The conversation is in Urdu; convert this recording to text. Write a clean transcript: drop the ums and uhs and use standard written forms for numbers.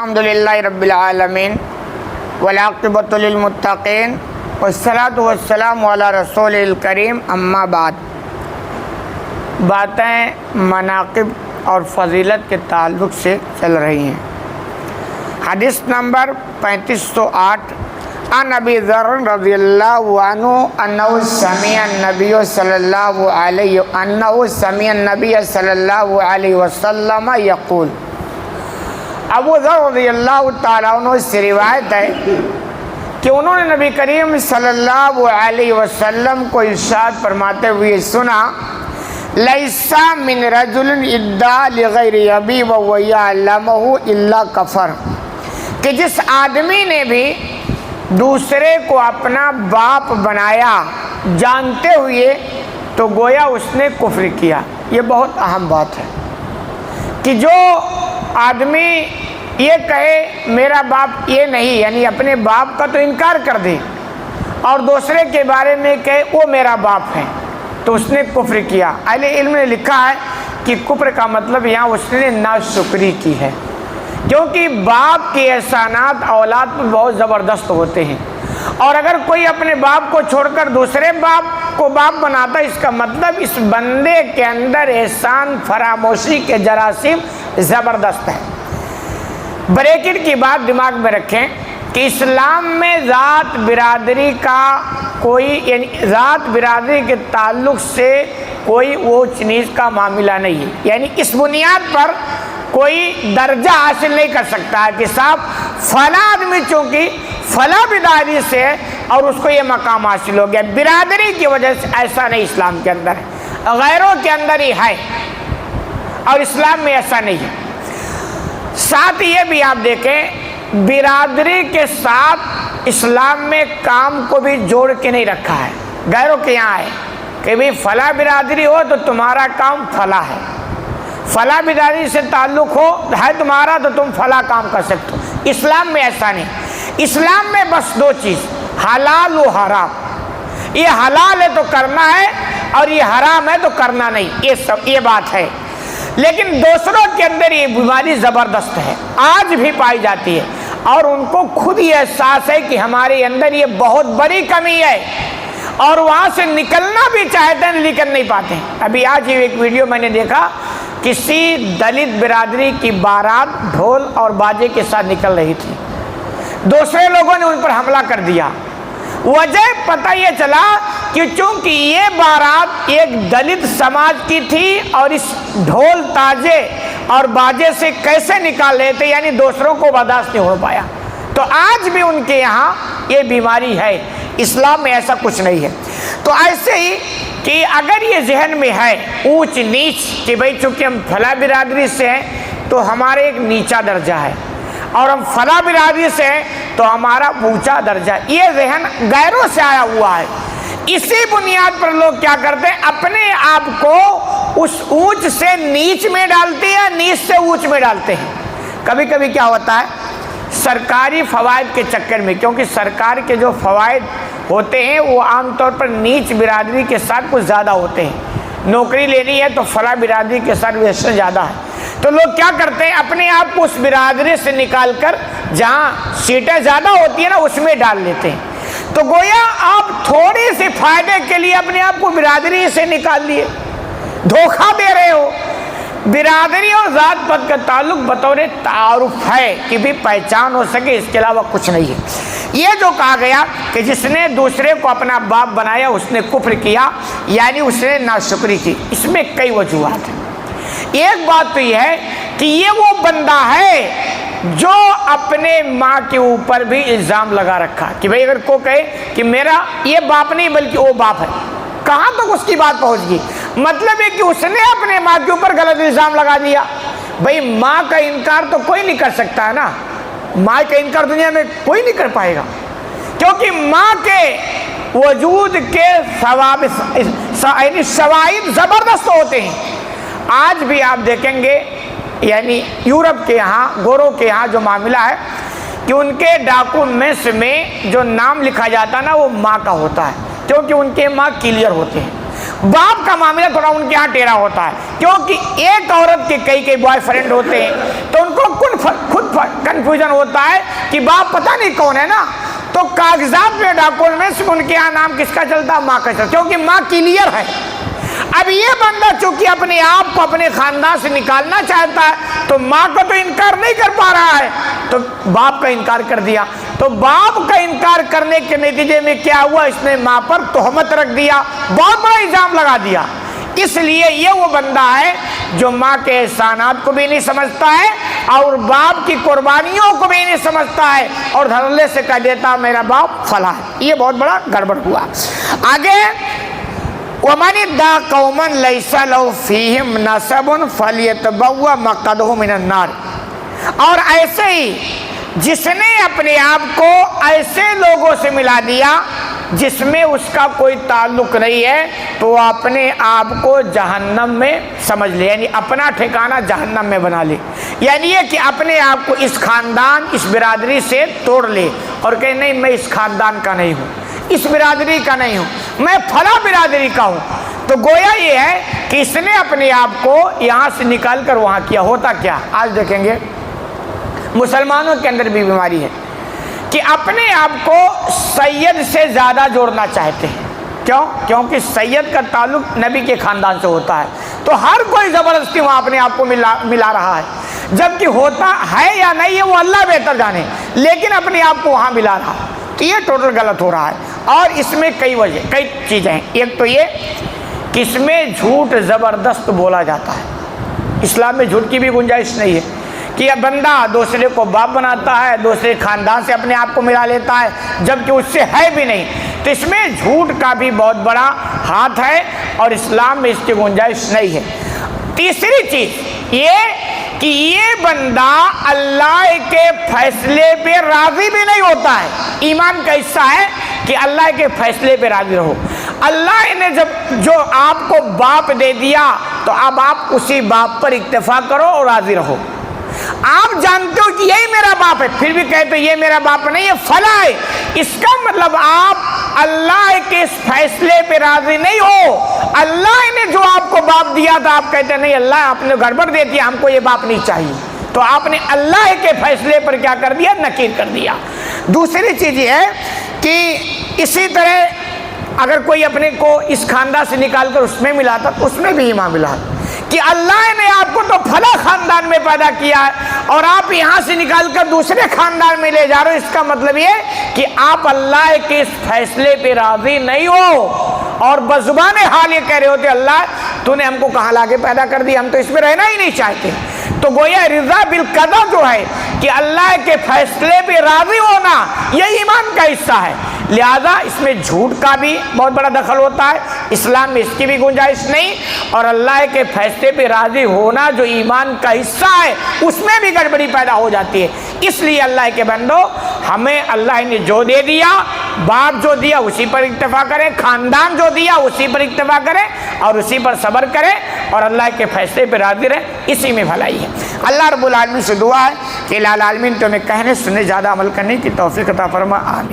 الحمدللہ رب العالمین والعاقبۃ للمتقین والصلاۃ والسلام علی رسول الکریم اما بعد۔ باتیں مناقب اور فضیلت کے تعلق سے چل رہی ہیں۔ حدیث نمبر 3508 عن ابی ذر رضی اللہ عنہ انہ سمع النبی صلی اللہ علیہ وسلم یقول۔ ابو ذر رضی اللہ تعالیٰ عنہ سے روایت ہے کہ انہوں نے نبی کریم صلی اللہ علیہ وسلم کو ارشاد فرماتے ہوئے سنا، لیس من رجل ادعا لغیر ابی وهو یعلمہ الا کفر، کہ جس آدمی نے بھی دوسرے کو اپنا باپ بنایا جانتے ہوئے تو گویا اس نے کفر کیا۔ یہ بہت اہم بات ہے کہ جو آدمی یہ کہے میرا باپ یہ نہیں، یعنی اپنے باپ کا تو انکار کر دے، اور دوسرے کے بارے میں کہے وہ میرا باپ ہے، تو اس نے کفر کیا۔ اہل علم نے لکھا ہے کہ کفر کا مطلب یہاں اس نے ناشکری کی ہے، کیونکہ باپ کے احسانات اولاد پر بہت زبردست ہوتے ہیں، اور اگر کوئی اپنے باپ کو چھوڑ کر دوسرے باپ کو باپ بناتا ہے، اس کا مطلب اس بندے کے اندر احسان فراموشی کے جراثیم زبردست ہے۔ بریکٹ کی بات دماغ میں رکھیں کہ اسلام میں ذات برادری کا کوئی، یعنی ذات برادری کے تعلق سے کوئی اونچ نیچ کا معاملہ نہیں ہے، یعنی اس بنیاد پر کوئی درجہ حاصل نہیں کر سکتا ہے کہ صاحب فلاں آدمی چونکہ فلاں برادری سے ہے اور اس کو یہ مقام حاصل ہو گیا، برادری کی وجہ سے ایسا نہیں اسلام کے اندر ہے، غیروں کے اندر ہی ہے اور اسلام میں ایسا نہیں ہے۔ ساتھ یہ بھی آپ دیکھیں برادری کے ساتھ اسلام میں کام کو بھی جوڑ کے نہیں رکھا ہے، غیروں کے یہاں ہے کہ بھی فلاں برادری ہو تو تمہارا کام فلاں ہے، فلاں برادری سے تعلق ہو ہے تمہارا تو تم فلاں کام کر سکتے ہو۔ اسلام میں ایسا نہیں، اسلام میں بس دو چیز، حلال و حرام، یہ حلال ہے تو کرنا ہے اور یہ حرام ہے تو کرنا نہیں، یہ بات ہے۔ لیکن دوسروں کے اندر یہ بیماری زبردست ہے، آج بھی پائی جاتی ہے، اور ان کو خود یہ احساس ہے کہ ہمارے اندر یہ بہت بڑی کمی ہے، اور وہاں سے نکلنا بھی چاہتے ہیں لیکن نہیں پاتے ہیں۔ ابھی آج ہی ایک ویڈیو میں نے دیکھا، کسی دلت برادری کی بارات ڈھول اور باجے کے ساتھ نکل رہی تھی، دوسرے لوگوں نے ان پر حملہ کر دیا۔ وجہ پتہ یہ چلا کہ چونکہ یہ بارات ایک دلت سماج کی تھی اور اس ڈھول تاجے اور باجے سے کیسے نکال رہے تھے، یعنی دوسروں کو برداشت نہیں ہو پایا۔ تو آج بھی ان کے یہاں یہ بیماری ہے، اسلام میں ایسا کچھ نہیں ہے۔ تو ایسے ہی کہ اگر یہ ذہن میں ہے اونچ نیچ کہ بھئی چونکہ ہم فلاں برادری سے ہیں تو ہمارا ایک نیچا درجہ ہے، اور ہم فلاں برادری سے ہیں تو ہمارا اونچا درجہ ہے، یہ ذہن غیروں سے آیا ہوا ہے۔ اسی بنیاد پر لوگ کیا کرتے ہیں، اپنے آپ کو اس اونچ سے نیچ میں ڈالتے ہیں، نیچ سے اونچ میں ڈالتے ہیں۔ کبھی کبھی کیا ہوتا ہے سرکاری فوائد کے چکر میں، کیونکہ سرکار کے جو فوائد ہوتے ہیں وہ عام طور پر نیچ برادری کے ساتھ کچھ زیادہ ہوتے ہیں، نوکری لینی ہے تو فلاں برادری کے ساتھ ویسے زیادہ ہے، تو لوگ کیا کرتے ہیں اپنے آپ کو اس برادری سے نکال کر جہاں سیٹیں زیادہ ہوتی ہیں نا اس میں ڈال لیتے ہیں۔ تو گویا آپ تھوڑی سی فائدے کے لیے اپنے آپ کو برادری سے نکال لیے، دھوکہ دے رہے ہو۔ برادری اور ذات پت کا تعلق بطور تعارف ہے کہ بھی پہچان ہو سکے، اس کے علاوہ کچھ نہیں ہے۔ یہ جو کہا گیا کہ جس نے دوسرے کو اپنا باپ بنایا اس نے کفر کیا، یعنی اس نے ناشکری کی، اس میں کئی وجوہات ہیں۔ ایک بات تو یہ ہے کہ یہ وہ بندہ ہے جو اپنے ماں کے اوپر بھی الزام لگا رکھا کہ بھئی اگر کوئی کہے کہ میرا یہ باپ نہیں بلکہ وہ باپ ہے، کہاں تک اس کی بات پہنچ گئی؟ مطلب ہے کہ اس نے اپنے ماں کے اوپر غلط الزام لگا دیا۔ بھئی ماں کا انکار تو کوئی نہیں کر سکتا ہے نا، ماں کا انکار دنیا میں کوئی نہیں کر پائے گا، کیونکہ ماں کے وجود کے شواہد زبردست ہوتے ہیں۔ آج بھی آپ دیکھیں گے یعنی یورپ کے یہاں گوروں کے یہاں جو معاملہ ہے کہ ان کے ڈاکومنٹس میں جو نام لکھا جاتا ہے نا وہ ماں کا ہوتا ہے، کیونکہ ان کے ماں کلیئر ہوتے ہیں، باپ کا معاملہ تھوڑا ان کے یہاں ٹیڑھا ہوتا ہے، کیونکہ ایک عورت کے کئی بوائے فرینڈ ہوتے ہیں، تو ان کو خود کنفیوژن ہوتا ہے کہ باپ پتہ نہیں کون ہے نا، تو کاغذات میں ڈاکومنٹس میں ان کے یہاں نام کس کا چلتا ہے؟ ماں کا چلتا، کیونکہ ماں کلیئر ہے۔ اب یہ بندہ چونکہ اپنے آپ کو اپنے خاندان سے نکالنا چاہتا ہے، تو ماں کو تو انکار نہیں کر پا رہا ہے، تو باپ کا انکار کر دیا۔ تو باپ کا انکار کرنے کے نتیجے میں کیا ہوا؟ اس نے ماں پر تہمت رکھ دیا، بہت بڑا الزام لگا دیا۔ اس لیے یہ وہ بندہ ہے جو ماں کے احسانات کو بھی نہیں سمجھتا ہے اور باپ کی قربانیوں کو بھی نہیں سمجھتا ہے، اور دھڑلے سے کہہ دیتا میرا باپ فلاں ہے۔ یہ بہت بڑا گڑبڑ ہوا۔ آگے وَمَنِ ادَّعَىٰ قَوْمًا لَيْسَ لَهُ فِيهِمْ نَسَبٌ فَلْيَتَبَوَّأْ مَقْعَدَهُ مِنَ النَّارِ، اور ایسے ہی جس نے اپنے آپ کو ایسے لوگوں سے ملا دیا جس میں اس کا کوئی تعلق نہیں ہے، تو وہ اپنے آپ کو جہنم میں سمجھ لے، یعنی اپنا ٹھکانہ جہنم میں بنا لے۔ یعنی یہ کہ اپنے آپ کو اس خاندان، اس برادری سے توڑ لے اور کہے نہیں میں اس خاندان کا نہیں ہوں، اس برادری کا نہیں ہوں، میں فلاں برادری کا ہوں۔ تو گویا یہ ہے کہ اس نے اپنے آپ کو یہاں سے نکال کر وہاں کیا۔ ہوتا کیا آج دیکھیں گے مسلمانوں کے اندر بھی بیماری ہے کہ اپنے آپ کو سید سے زیادہ جوڑنا چاہتے ہیں۔ کیوں؟ کیونکہ سید کا تعلق نبی کے خاندان سے ہوتا ہے، تو ہر کوئی زبردستی وہاں اپنے آپ کو ملا رہا ہے، جبکہ ہوتا ہے یا نہیں ہے وہ اللہ بہتر جانے، لیکن اپنے آپ کو وہاں ملا رہا ہے۔ تو یہ ٹوٹل غلط ہو رہا ہے، اور اس میں کئی چیزیں ہیں۔ ایک تو یہ کہ اس میں جھوٹ زبردست بولا جاتا ہے۔ اسلام میں جھوٹ کی بھی گنجائش نہیں ہے کہ یہ بندہ دوسرے کو باپ بناتا ہے، دوسرے خاندان سے اپنے آپ کو ملا لیتا ہے جبکہ اس سے ہے بھی نہیں، تو اس میں جھوٹ کا بھی بہت بڑا ہاتھ ہے، اور اسلام میں اس کی گنجائش نہیں ہے۔ تیسری چیز یہ کہ یہ بندہ اللہ کے فیصلے پہ راضی بھی نہیں ہوتا ہے۔ ایمان کا حصہ ہے کہ اللہ کے فیصلے پہ راضی رہو۔ اللہ نے جو آپ کو باپ دے دیا تو اب آپ اسی باپ پر اکتفا کرو اور راضی رہو۔ آپ جانتے ہو کہ یہی میرا باپ ہے، پھر بھی کہتے یہ میرا باپ نہیں ہے فلاں ہے، اس کا مطلب آپ اللہ کے اس فیصلے پہ راضی نہیں ہو۔ اللہ نے جو آپ کو باپ دیا تھا آپ کہتے نہیں اللہ آپ نے گڑبڑ دے دیا، ہم کو یہ باپ نہیں چاہیے، تو آپ نے اللہ کے فیصلے پر کیا کر دیا؟ نکیر کر دیا۔ دوسری چیز یہ ہے کہ اسی طرح اگر کوئی اپنے کو اس خاندان سے نکال کر اس میں ملا تھا تو اس میں بھی ایمان ملا کہ اللہ نے آپ کو تو فلاں خاندان میں پیدا کیا ہے اور آپ یہاں سے نکال کر دوسرے خاندان میں لے جا رہے ہو، اس کا مطلب یہ کہ آپ اللہ کے اس فیصلے پہ راضی نہیں ہو، اور بزبان حال یہ کہہ رہے ہوتے اللہ تو نے ہم کو کہاں لا کے پیدا کر دیا، ہم تو اس میں رہنا ہی نہیں چاہتے۔ تو گویا رضا بالقضا جو ہے کہ اللہ کے فیصلے پہ راضی ہونا یہ ایمان کا حصہ ہے، لہذا اس میں جھوٹ کا بھی بہت بڑا دخل ہوتا ہے، اسلام میں اس کی بھی گنجائش نہیں، اور اللہ کے فیصلے پہ راضی ہونا جو ایمان کا حصہ ہے اس میں بھی گڑبڑی پیدا ہو جاتی ہے۔ اس لیے اللہ کے بندو ہمیں اللہ نے جو دے دیا، باپ جو دیا اسی پر اکتفا کریں، خاندان جو دیا اسی پر اکتفا کریں اور اسی پر صبر کریں اور اللہ کے فیصلے پہ راضی رہیں، اسی میں بھلائی ہے۔ اللہ رب العالمین سے دعا ہے کہ الہ العالمین تمہیں کہنے سننے زیادہ عمل کرنے کی توفیق عطا فرما، آمین۔